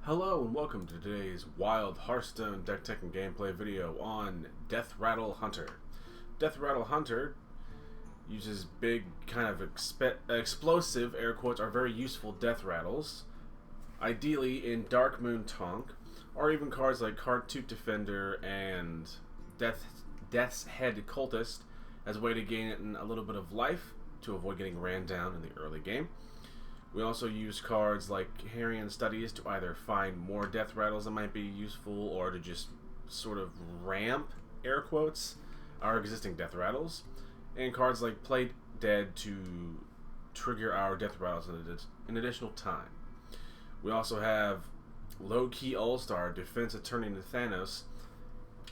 Hello and welcome to today's wild Hearthstone deck tech and gameplay video on Deathrattle Hunter. Deathrattle Hunter uses big, kind of explosive, air quotes, are very useful death rattles, ideally in Darkmoon tonk, or even cards like Hearthstone Defender and Death's Head Cultist as a way to gain a little bit of life to avoid getting ran down in the early game. We also use cards like Carrion Studies to either find more death rattles that might be useful or to just sort of ramp, air quotes, our existing death rattles. And cards like Play Dead to trigger our death rattles in additional time. We also have Low-Key All-Star, Defense of Turning to Thanos,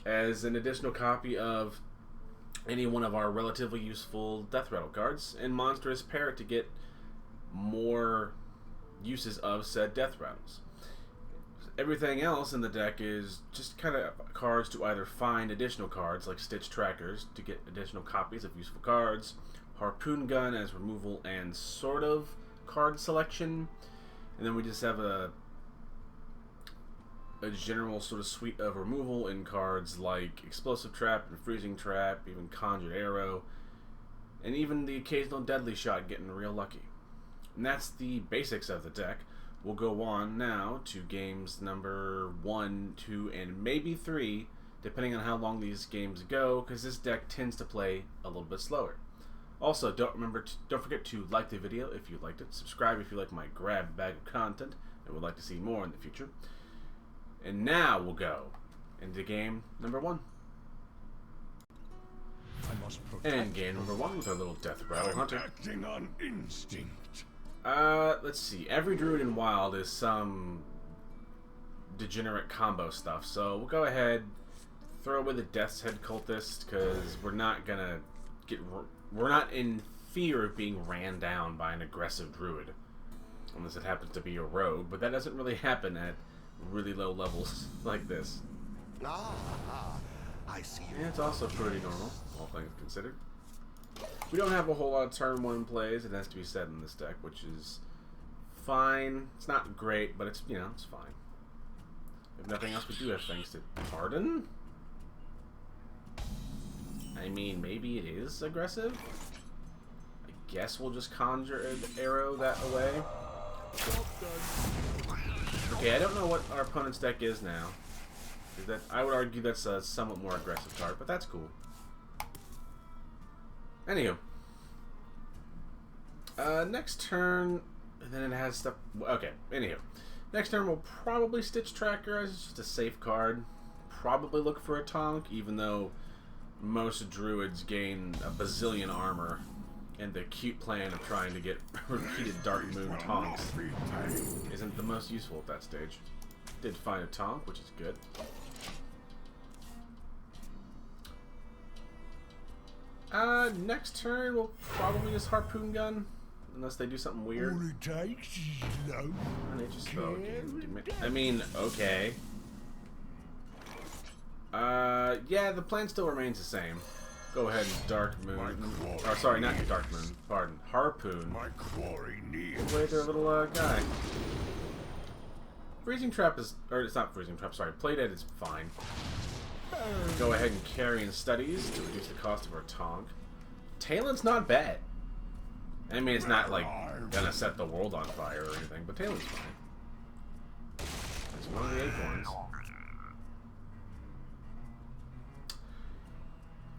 as an additional copy of any one of our relatively useful death rattle cards, and Monstrous Parrot to get more uses of said death rattles. Everything else in the deck is just kind of cards to either find additional cards like Stitch Trackers to get additional copies of useful cards, Harpoon Gun as removal and sort of card selection, and then we just have a general sort of suite of removal in cards like Explosive Trap and Freezing Trap, even Conjured Arrow, and even the occasional Deadly Shot getting real lucky. And that's the basics of the deck. We'll go on now to games number 1, 2, and maybe 3, depending on how long these games go, because this deck tends to play a little bit slower. Also, don't forget to like the video if you liked it, subscribe if you like my grab bag of content and would like to see more in the future. And now we'll go into game number 1. And game number 1 with our little Deathrattle Hunter. Acting on instinct. Let's see. Every druid in Wild is some degenerate combo stuff, so we'll go ahead, throw away the Death's Head Cultist, because we're not in fear of being ran down by an aggressive druid, unless it happens to be a rogue, but that doesn't really happen at really low levels like this. I see. And it's also pretty normal, all things considered. We don't have a whole lot of turn 1 plays, it has to be said, in this deck, which is fine. It's not great, but it's, you know, it's fine. If nothing else, we do have things to pardon. I mean, maybe it is aggressive. I guess we'll just Conjured Arrow that away. Okay, I don't know what our opponent's deck is now. I would argue that's a somewhat more aggressive card, but that's cool. Anywho, next turn, and then it has stuff. Okay, anywho, next turn we'll probably Stitch Tracker as just a safe card. Probably look for a tonk, even though most druids gain a bazillion armor, and the cute plan of trying to get repeated Darkmoon tonks isn't the most useful at that stage. Did find a tonk, which is good. Next turn we'll probably just Harpoon Gun, unless they do something weird. All it takes is love. I mean, okay. Yeah, the plan still remains the same. Go ahead and Darkmoon. Oh, sorry, not Darkmoon. Pardon, Harpoon. My quarry needs. Wait, their little guy. Freezing Trap is, or it's not Freezing Trap. Sorry, Play Dead is fine. Go ahead and Carrion Studies to reduce the cost of our tonk. Talon's not bad. I mean, it's not like gonna set the world on fire or anything, but Talon's fine. It's one of the acorns.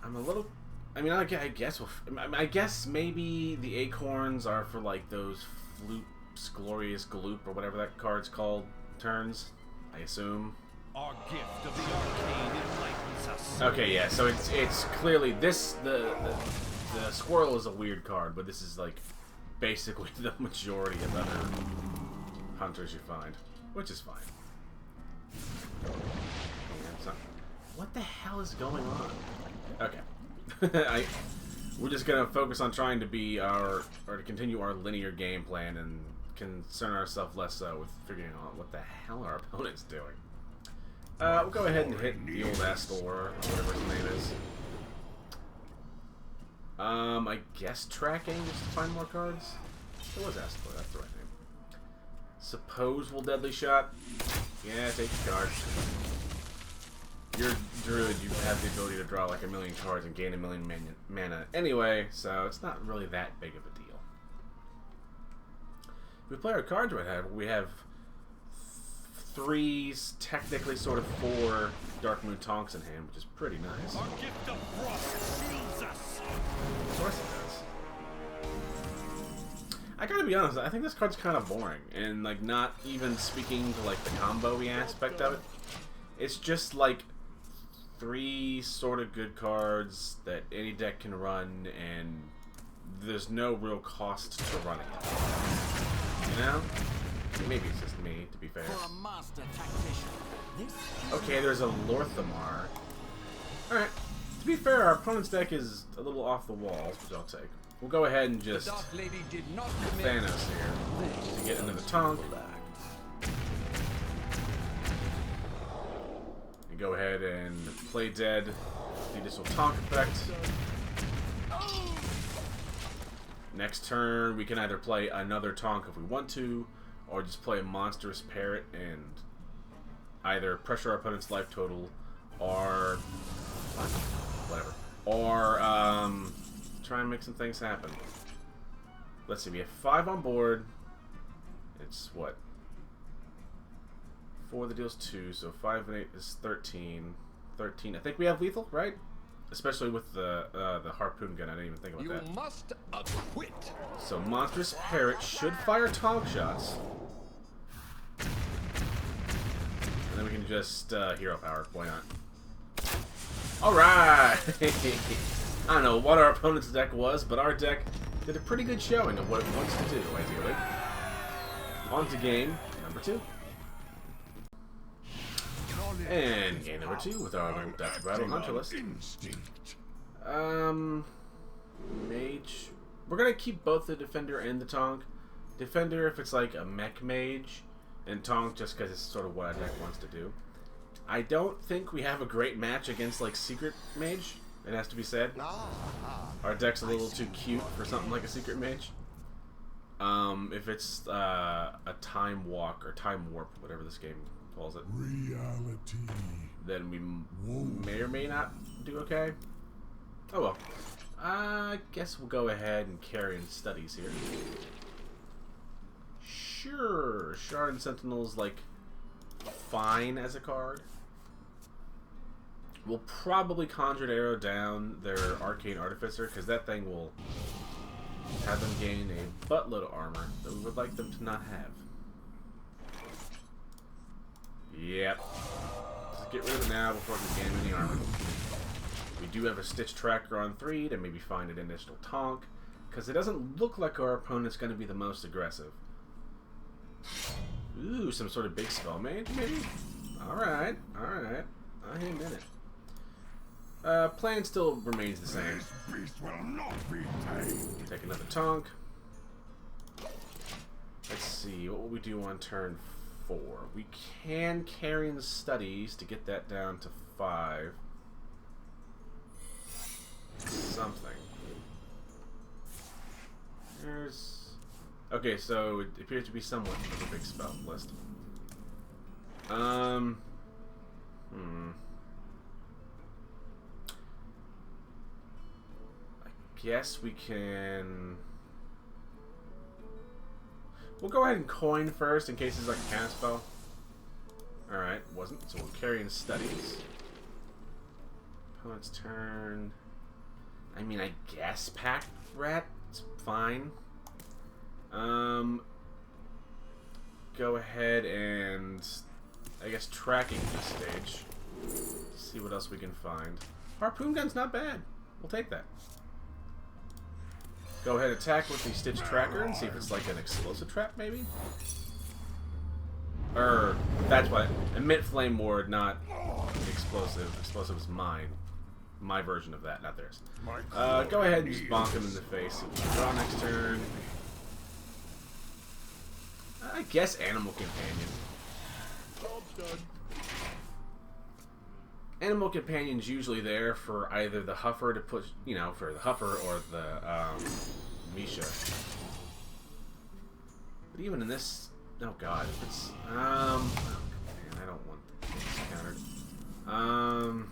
I'm a little. I mean, I guess I guess maybe the acorns are for like those Floop's Glorious Gloop or whatever that card's called turns. I assume. Our gift of the arcane enlightens us. Okay, yeah, so it's clearly this the squirrel is a weird card, but this is like basically the majority of other hunters you find, which is fine. Yeah, what the hell is going on? Okay. We're just gonna focus on trying to be to continue our linear game plan and concern ourselves less so with figuring out what the hell our opponent's doing. We'll go ahead and hit the old Astor, or whatever his name is. I guess tracking just to find more cards? It was Astor, that's the right name. Suppose we'll Deadly Shot. Yeah, take your card. You're druid, you have the ability to draw like a million cards and gain a million mana anyway, so it's not really that big of a deal. If we play our cards right, we have 3, technically sort of 4 Darkmoon tonks in hand, which is pretty nice. Our gift of frost shields us. Of course it does. I gotta be honest, I think this card's kind of boring, and like not even speaking to like the combo-y aspect of it. It's just like 3 sort of good cards that any deck can run, and there's no real cost to running it. You know? Maybe it's just me, to be fair. For a master tactician, Okay, there's a Lorthamar. Alright. To be fair, our opponent's deck is a little off the walls, which I'll take. We'll go ahead and just Dark Lady did not commit Thanos here to get into the tonk. And go ahead and play dead the additional tonk effect. Next turn, we can either play another tonk if we want to, or just play a monstrous parrot and either pressure our opponent's life total, or whatever, or try and make some things happen. Let's see, we have 5 on board. It's what? 4 that deals 2, so 5 and 8 is 13. 13. I think we have lethal, right? Especially with the Harpoon Gun. I didn't even think about that. You must acquit. So monstrous parrot should fire tonk shots. And then we can just hero power. Why not? Alright! I don't know what our opponent's deck was, but our deck did a pretty good showing of what it wants to do, ideally. On to game number 2. And game number 2 with our Deathrattle Hunter list. Mage. We're gonna keep both the Defender and the Tonk. Defender if it's like a mech mage, and Tonk just because it's sort of what our deck wants to do. I don't think we have a great match against like Secret Mage, it has to be said. Our deck's a little too cute for something like a Secret Mage. If it's a Time Walk or Time Warp, whatever this game calls it, Reality. then we may or may not do okay. Oh well. I guess we'll go ahead and Carrion Studies here. Sure, Shard and Sentinel's like fine as a card. We'll probably Conjured Arrow down their Arcane Artificer, because that thing will have them gain a buttload of armor that we would like them to not have. Yep. Let's get rid of it now before we gain any armor. We do have a Stitch Tracker on 3 to maybe find an additional tonk, because it doesn't look like our opponent's going to be the most aggressive. Ooh, some sort of big spell mage, maybe? Alright, alright. I ain't in it. Plan still remains the same. This beast will not be tamed. Take another tonk. Let's see, what will we do on turn 4? We can Carrion Studies to get that down to 5. Something. There's... Okay, so it appears to be somewhat of a big spell list. I guess we can... We'll go ahead and coin first in case it's like a cast spell. Alright, wasn't. So we'll Carrion Studies. Opponent's turn. I mean, I guess Pack Rat. It's fine. Go ahead and I guess tracking this stage. See what else we can find. Harpoon Gun's not bad. We'll take that. Go ahead, attack with the Stitch Tracker and see if it's like an explosive trap, maybe? Or, that's what I meant, Flame Ward, not explosive. Explosive is mine. My version of that, not theirs. Go ahead and just bonk him in the face. Draw next turn. I guess Animal Companion. Job's done. Animal Companion's usually there for either the Huffer to push, you know, for the Huffer or the Misha. But even in this, oh god, if it's man, don't want this countered. I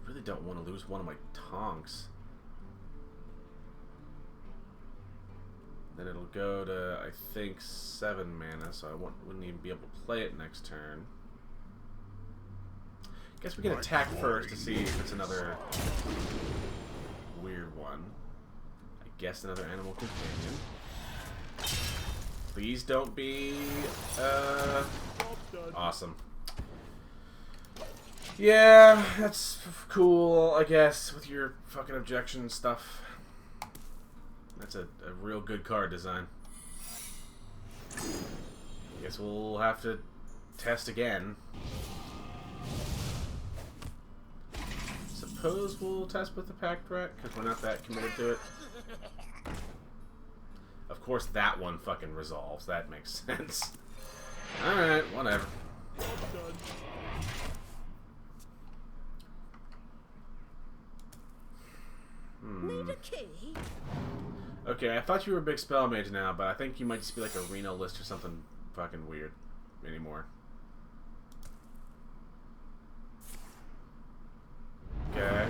really don't want to lose one of my tonks. Then it'll go to, I think, 7 mana, so I wouldn't even be able to play it next turn. Guess we can attack first to see if it's another weird one. I guess another animal companion. Please don't be awesome. Yeah, that's cool, I guess, with your fucking objection stuff. That's a real good card design. Guess we'll have to test again. Suppose we'll test with the Pact Rat, because we're not that committed to it. Of course that one fucking resolves. That makes sense. Alright, whatever. Need a key? Okay, I thought you were a big spell mage now, but I think you might just be like a Reno list or something fucking weird anymore. Okay.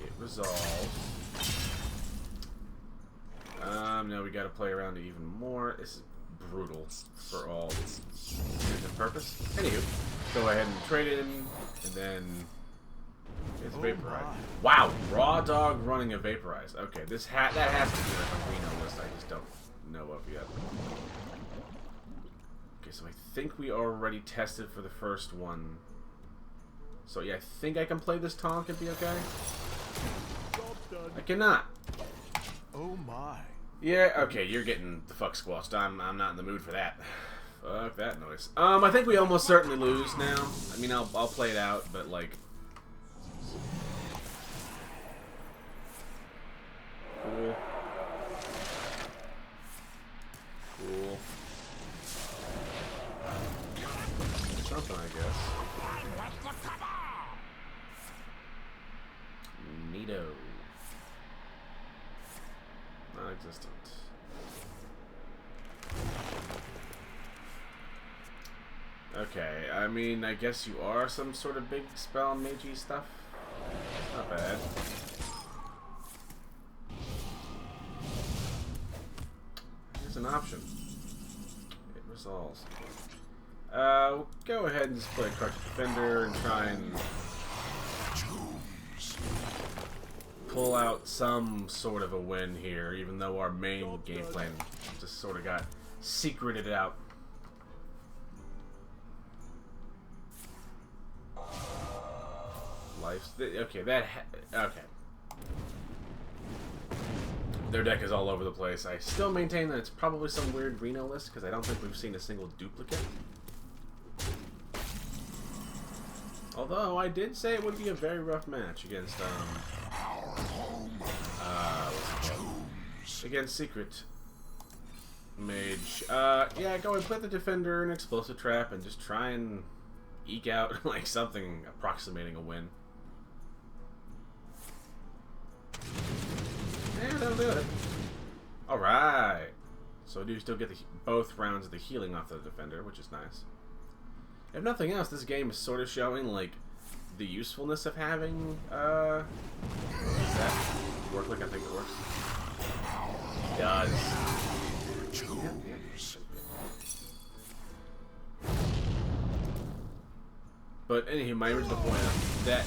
It resolves. Now we gotta play around it even more. This is brutal for all intents and purpose. Anywho, go ahead and trade in, and then it's Vaporize. Wow, Raw Dog running a Vaporize. Okay, that has to be like a Reno list I just don't know of yet. Okay, so I think we already tested for the first one. So yeah, I think I can play this tonk and be okay. I cannot. Oh my. Yeah, okay, you're getting the fuck squashed. I'm not in the mood for that. Fuck that noise. I think we almost certainly lose now. I mean, I'll play it out, but like. Cool. Cool. Something, I guess. Neato. Non-existent. Okay, I mean, I guess you are some sort of big spell magey stuff. Not bad. Here's an option. It resolves. We'll go ahead and just play Carrion Defender and try and pull out some sort of a win here, even though our main game plan just sort of got secreted out. Okay, okay. Their deck is all over the place. I still maintain that it's probably some weird Reno list, because I don't think we've seen a single duplicate. Although, I did say it would be a very rough match against, what's it called? Against Secret Mage. Yeah, go and play the Defender and Explosive Trap and just try and eke out, like, something approximating a win. Yeah, that'll do it. Alright. So I do still get both rounds of the healing off the Defender, which is nice. If nothing else, this game is sort of showing, like, the usefulness of having, does that work like I think it works? It does. But anywho, my original point is that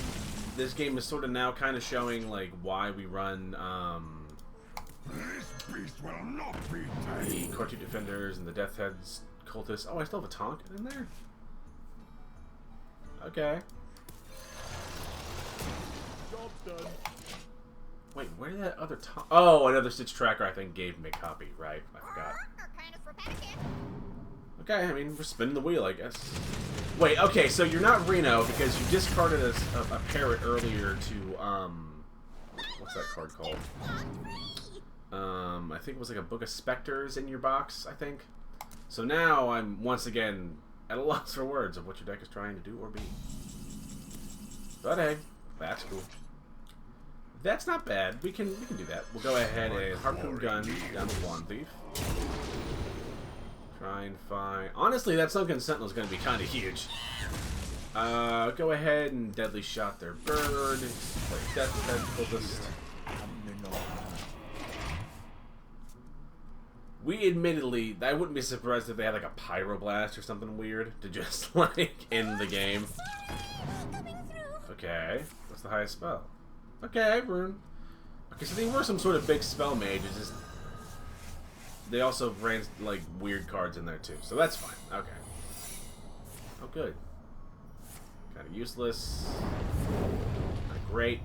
this game is sort of now kind of showing, like, why we run, This beast will not be the tamed. Cartoon Defenders and the Death Heads Cultists. Oh, I still have a tonk in there? Okay. Job's done. Wait, where did that other tonk... Oh, another Stitch Tracker, I think, gave me a copy. Right, I forgot. Okay, I mean, we're spinning the wheel, I guess. Wait, okay, so you're not Reno because you discarded a parrot earlier to, what's that card called? I think it was like a Book of Specters in your box, I think. So now I'm, once again, at a loss for words of what your deck is trying to do or be. But hey, that's cool. That's not bad. We can do that. We'll go ahead and Harpoon Gun down to 1 thief. Try Fine, fine. Honestly, that Sunken Sentinel is going to be kind of huge. Go ahead and Deadly Shot their bird. Play Cultist. We admittedly, I wouldn't be surprised if they had like a Pyroblast or something weird to just like end the game. Okay, what's the highest spell? Okay, Rune. Okay, so they were some sort of big spell mage. It's just they also ran like weird cards in there too, so that's fine. Okay. Oh, good. Kind of useless. Not great.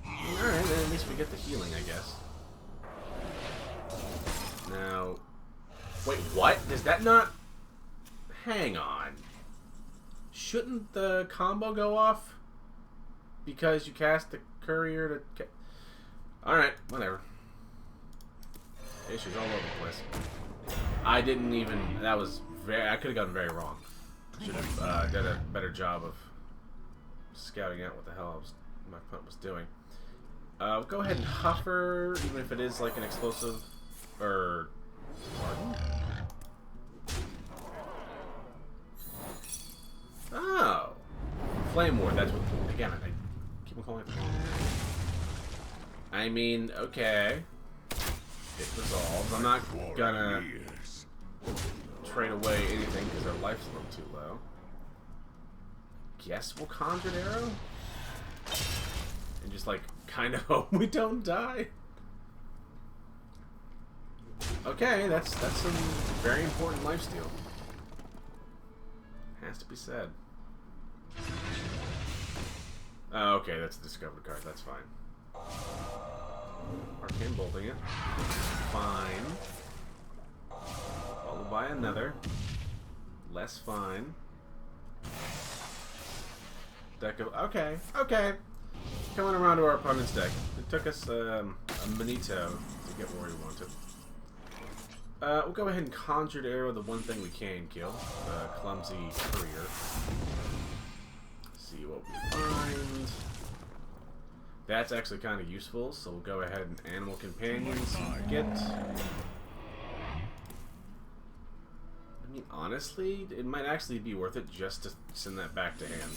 Alright, then at least we get the healing, I guess. Now... Wait, what? Does that not... Hang on. Shouldn't the combo go off? Because you cast the courier to... Alright, whatever. Issues all over the place. I didn't even... That was very... I could have gotten very wrong. Should have done a better job of scouting out what the hell my opponent was doing. Go ahead and Huffer, even if it is like an explosive... Or... Pardon? Oh! Flame Ward, that's what... Again, I keep on calling it... I mean, okay. It resolves. I'm not gonna trade away anything because our life's a little too low. Guess we'll Conjured Arrow? And just like, kind of hope we don't die. Okay, that's some very important lifesteal. Has to be said. Oh, okay, that's a discovered card. That's fine. Arcane Bolting it. Fine. Followed by another. Less fine. Deck of... Okay, okay. Coming around to our opponent's deck. It took us a Manito to get where we wanted. We'll go ahead and Conjured Arrow the one thing we can kill. The Clumsy Courier. See what we find. That's actually kind of useful, so we'll go ahead and Animal Companions get. I mean, honestly, it might actually be worth it just to send that back to hand.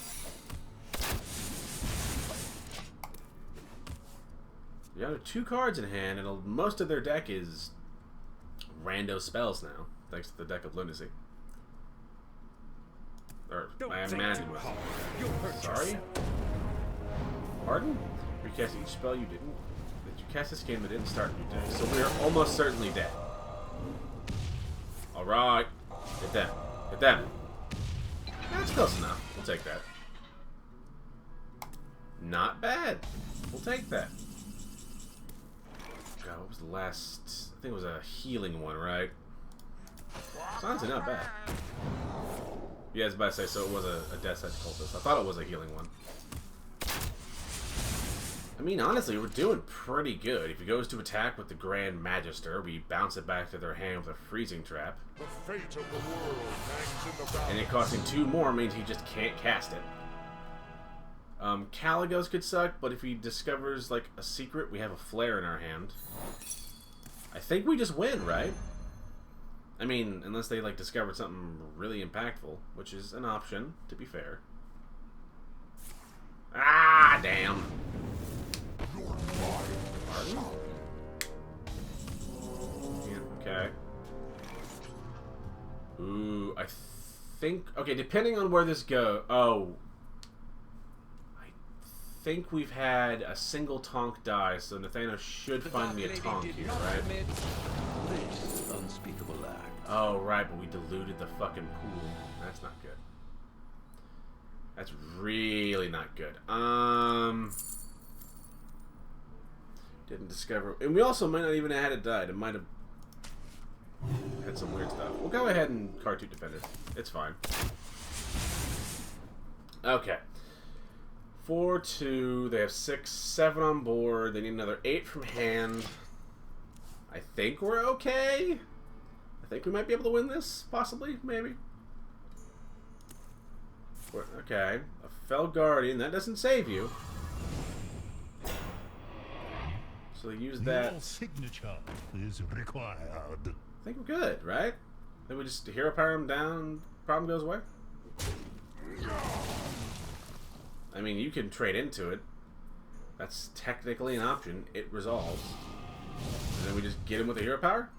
You have 2 cards in hand, and most of their deck is rando spells now, thanks to the deck of Lunacy. Or, I imagine. Sorry? Pardon? Recast each spell you didn't. Did you cast this game that didn't start you dead? So we are almost certainly dead. Alright. Hit them. Hit them. That's close enough. We'll take that. Not bad. We'll take that. God, what was the last... I think it was a healing one, right? Honestly, not bad. Yeah, I was about to say, so it was a Death Edge Cultist. I thought it was a healing one. I mean, honestly, we're doing pretty good. If he goes to attack with the Grand Magister, we bounce it back to their hand with a Freezing Trap. The fate of the world hangs in the balance. And it costing 2 more means he just can't cast it. Caligos could suck, but if he discovers, like, a secret, we have a Flare in our hand. I think we just win, right? I mean, unless they, like, discovered something really impactful, which is an option, to be fair. Ah, damn. Pardon? Yeah, okay. Ooh, I think... Okay, depending on where this goes... Oh. I think we've had a single tonk die, so Nathano should find me a tonk here, right? This unspeakable act. Oh, right, but we diluted the fucking pool. That's not good. That's really not good. Didn't discover... And we also might not even have had it died. It might have had some weird stuff. We'll go ahead and Cartoon Defender. It's fine. Okay. 4-2. They have 6, 7 on board. They need another 8 from hand. I think we're okay. I think we might be able to win this. Possibly. Maybe. Okay. A Fell Guardian. That doesn't save you. So use that. Your signature is required. I think we're good, right? Then we just hero power him down, problem goes away. I mean, you can trade into it. That's technically an option. It resolves. And then we just get him with a hero power.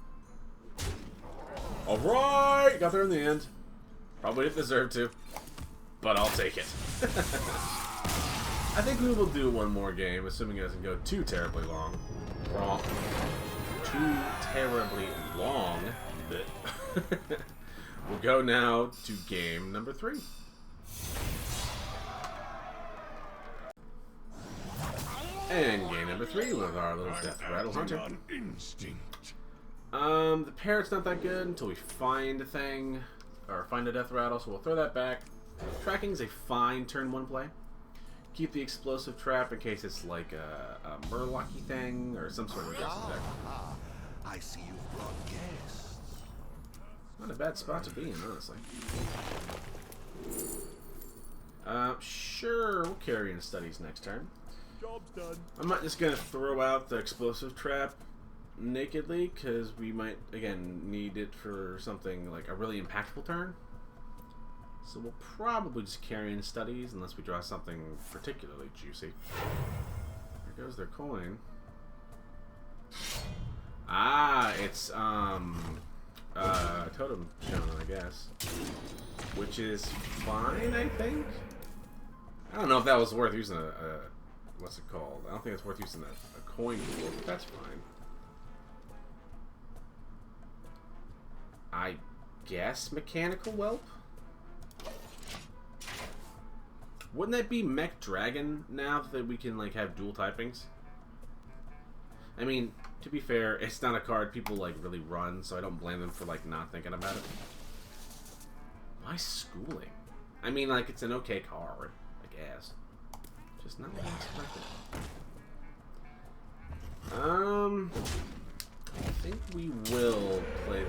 Alright! Got there in the end. Probably didn't deserve to. But I'll take it. I think we will do one more game, assuming it doesn't go too terribly long. Too terribly long. We'll go now to game number 3. And game number 3 with our little Deathrattle Hunter. Instinct. The parrot's not that good until we find a thing, or find a Deathrattle, so we'll throw that back. Tracking's a fine turn 1 play. Keep the explosive trap in case it's like a Murloc-y thing, or some sort of deck. I see you've brought guests. Not a bad spot to be in, honestly. Sure, we'll Carrion Studies next turn. Job's done. I'm not just going to throw out the explosive trap nakedly, because we might, again, need it for something like a really impactful turn. So we'll probably just Carrion Studies, unless we draw something particularly juicy. There goes their coin. Ah, it's, Totem Stone, I guess. Which is fine, I think? I don't know if that was worth using a what's it called? I don't think it's worth using a coin pool, but that's fine. I guess Mechanical Whelp? Wouldn't that be Mech Dragon now that we can like have dual typings? I mean, to be fair, it's not a card people like really run, so I don't blame them for like not thinking about it. Why Schooling? I mean, like, it's an okay card, I guess. Just not what I expected. I think we will play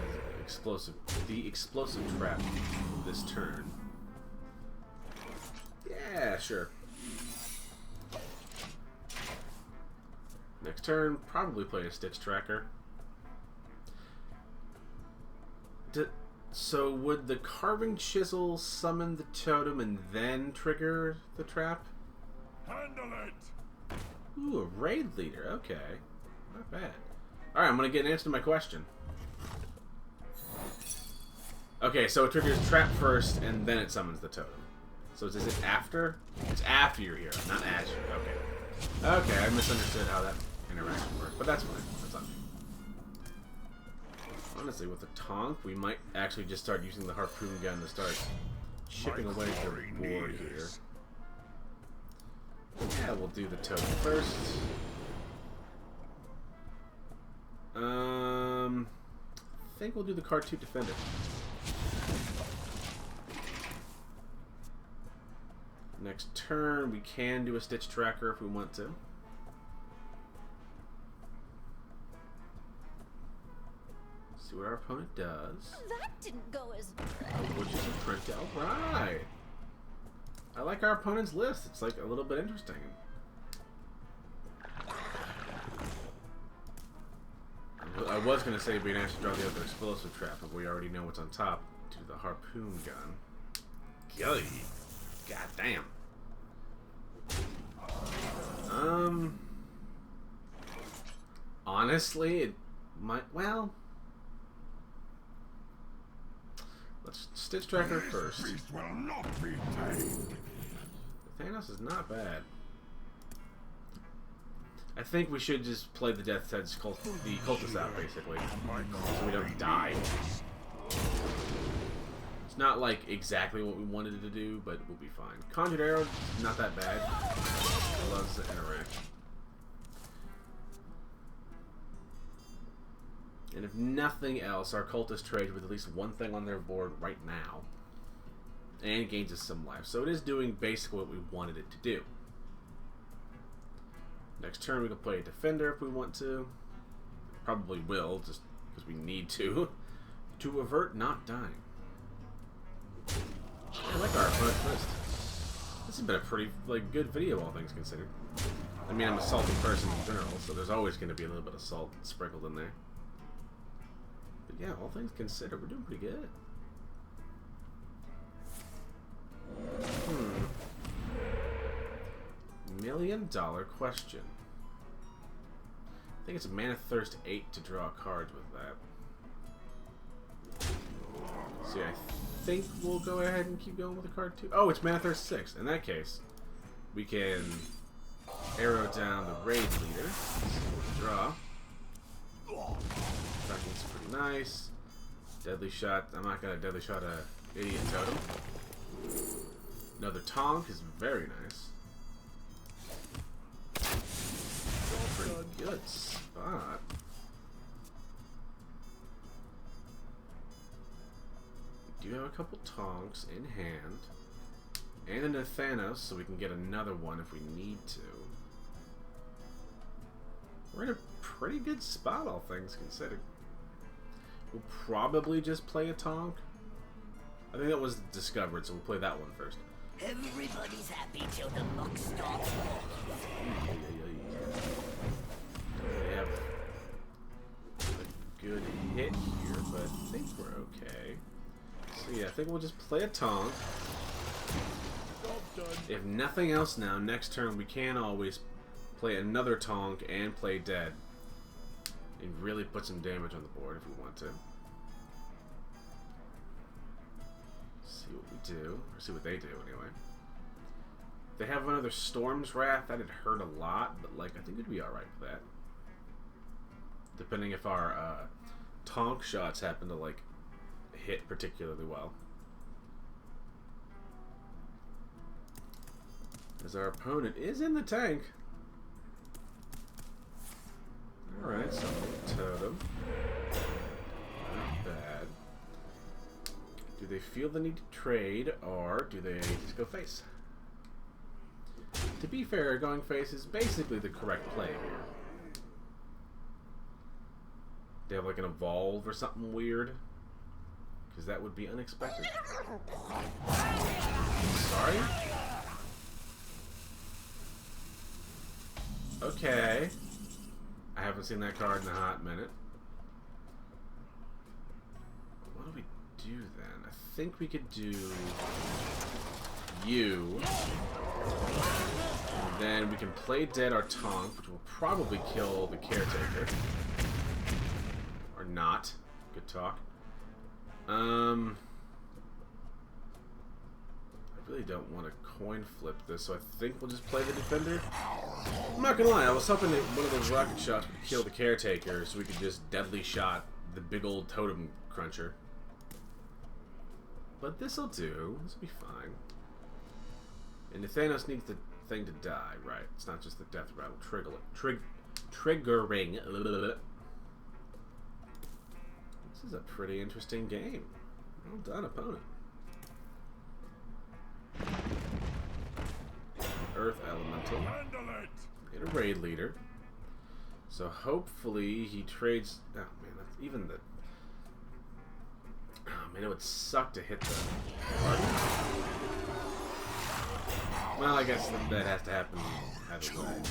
the explosive trap this turn. Yeah, sure. Next turn, probably play a Stitch Tracker. So would the Carving Chisel summon the totem and then trigger the trap? Handle it. Ooh, a raid leader. Okay. Not bad. Alright, I'm going to get an answer to my question. Okay, so it triggers trap first and then it summons the totem. So is it after? It's after your hero, not as you. Okay. Okay, I misunderstood how that interaction worked, but that's fine. That's on me. Honestly, with the tonk, we might actually just start using the Harpoon Gun to start chipping away at the board here. Yeah, we'll do the totem first. I think we'll do the card 2 Defender. Next turn, we can do a Stitch Tracker if we want to. See what our opponent does. That didn't go as... Which is a print out. Right. I like our opponent's list. It's like a little bit interesting. I was going to say it'd be nice to draw the other explosive trap, but we already know what's on top. To the Harpoon Gun. Golly. God damn. Honestly, it might, well, let's Stitch Tracker first. This beast will not be tamed. Thanos is not bad. I think we should just play the Death's Head's the Cultist out, basically, so we don't die. It's not like exactly what we wanted it to do, but we'll be fine. Conjured Arrow, not that bad. It loves to interact. And if nothing else, our Cultist trades with at least one thing on their board right now. And gains us some life. So it is doing basically what we wanted it to do. Next turn we can play a Defender if we want to. Probably will, just because we need to. To avert not dying. I like our opponent's list. This has been a pretty good video, all things considered. I mean, I'm a salty person in general, so there's always going to be a little bit of salt sprinkled in there. But yeah, all things considered, we're doing pretty good. $1 million question. I think it's a Mana Thirst 8 to draw cards with that. So yeah, I think we'll go ahead and keep going with the card 2. Oh, it's Mana Thirst 6. In that case, we can arrow down the raid leader. So we'll draw. Tracking's pretty nice. Deadly shot. I'm not gonna deadly shot a idiot totem. Another tonk is very nice. Pretty good spot. We do have a couple tonks in hand. And a Thanos, so we can get another one if we need to. We're in a pretty good spot, all things considered. We'll probably just play a tonk. I think that was discovered, so we'll play that one first. Everybody's happy till the buck stops. We have a good hit here, but I think we're okay. So yeah, I think we'll just play a tonk. If nothing else now, next turn we can always play another tonk and play dead. And really put some damage on the board if we want to. See what we do, or see what they do anyway. They have another Storm's Wrath, that'd hurt a lot, but like I think we'd be alright with that. Depending if our tonk shots happen to like hit particularly well. As our opponent is in the tank. Alright, so totem. Not bad. Do they feel the need to trade, or do they just go face? To be fair, going face is basically the correct play here. They have like an evolve or something weird? Because that would be unexpected. Sorry? Okay. I haven't seen that card in a hot minute. What do we do then? I think we could do you. And then we can play dead our tonk, which will probably kill the caretaker. Or not. Good talk. I really don't want to coin flip this, so I think we'll just play the defender. I'm not gonna lie, I was hoping that one of those rocket shots would kill the caretaker so we could just deadly shot the big old totem cruncher. But this'll do. This'll be fine. And the Thanos needs the thing to die, right? It's not just the Deathrattle triggering. This is a pretty interesting game. Well done, opponent. Earth Elemental. And a raid leader. So hopefully he trades. Oh man, that's even the. Oh man, it would suck to hit the party. Well, I guess that has to happen either way.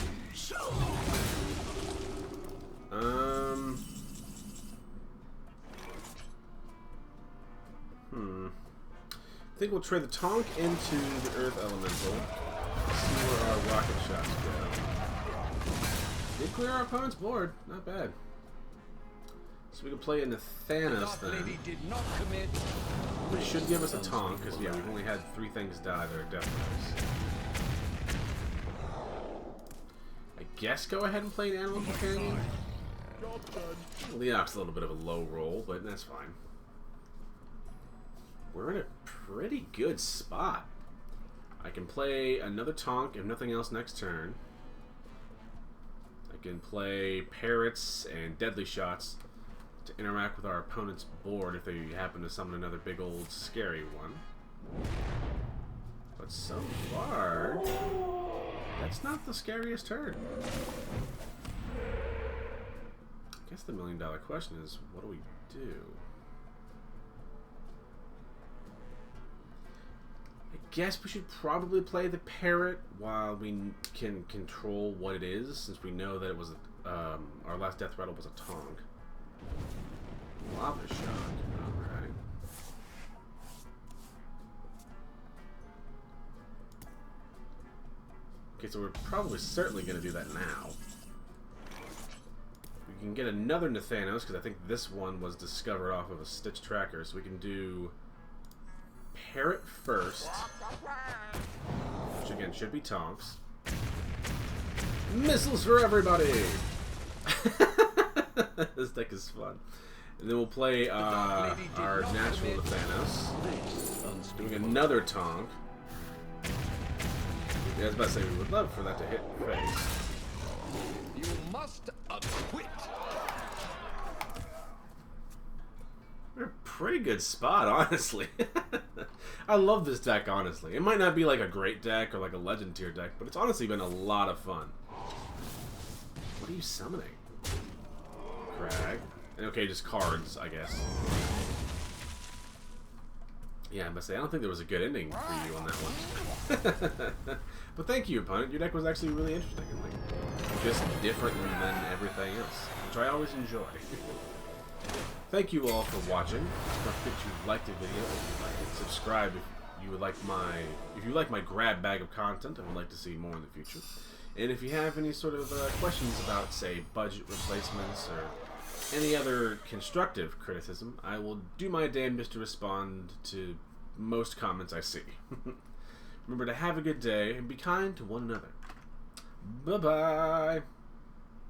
I think we'll trade the tonk into the Earth Elemental. See where our rocket shots go. Did clear our opponent's board. Not bad. So we can play into Thanos then. Which should give us a tonk, because yeah, we've only had 3 things die that are death rays. I guess go ahead and play an Animal Companion. Leok's a little bit of a low roll, but that's fine. We're in a pretty good spot. I can play another tonk, if nothing else, next turn. I can play parrots and deadly shots to interact with our opponent's board if they happen to summon another big old scary one. But so far, that's not the scariest turn. I guess the $1 million question is, what do we do? I guess we should probably play the parrot while we can control what it is, since we know that it was our last Deathrattle was a tonk. Lava shock. Alright. Okay, so we're probably certainly going to do that now. We can get another Nathanos, because I think this one was discovered off of a Stitch tracker, so we can do Parrot first, which again should be tonks. Missiles for everybody! This deck is fun. And then we'll play our natural Nathanos, doing another tonk. Yeah, I was about to say, we would love for that to hit face. You must acquit. We're a pretty good spot, honestly. I love this deck, honestly. It might not be like a great deck or like a legend tier deck, but it's honestly been a lot of fun. What are you summoning? Crag. Okay, just cards, I guess. Yeah, I must say, I don't think there was a good ending for you on that one. But thank you, opponent. Your deck was actually really interesting and like just different than everything else, which I always enjoy. Thank you all for watching. Don't forget you liked the video. If you liked it, subscribe if you would like my grab bag of content and would like to see more in the future. And if you have any sort of questions about, say, budget replacements or any other constructive criticism, I will do my damnedest to respond to most comments I see. Remember to have a good day and be kind to one another. Bye-bye!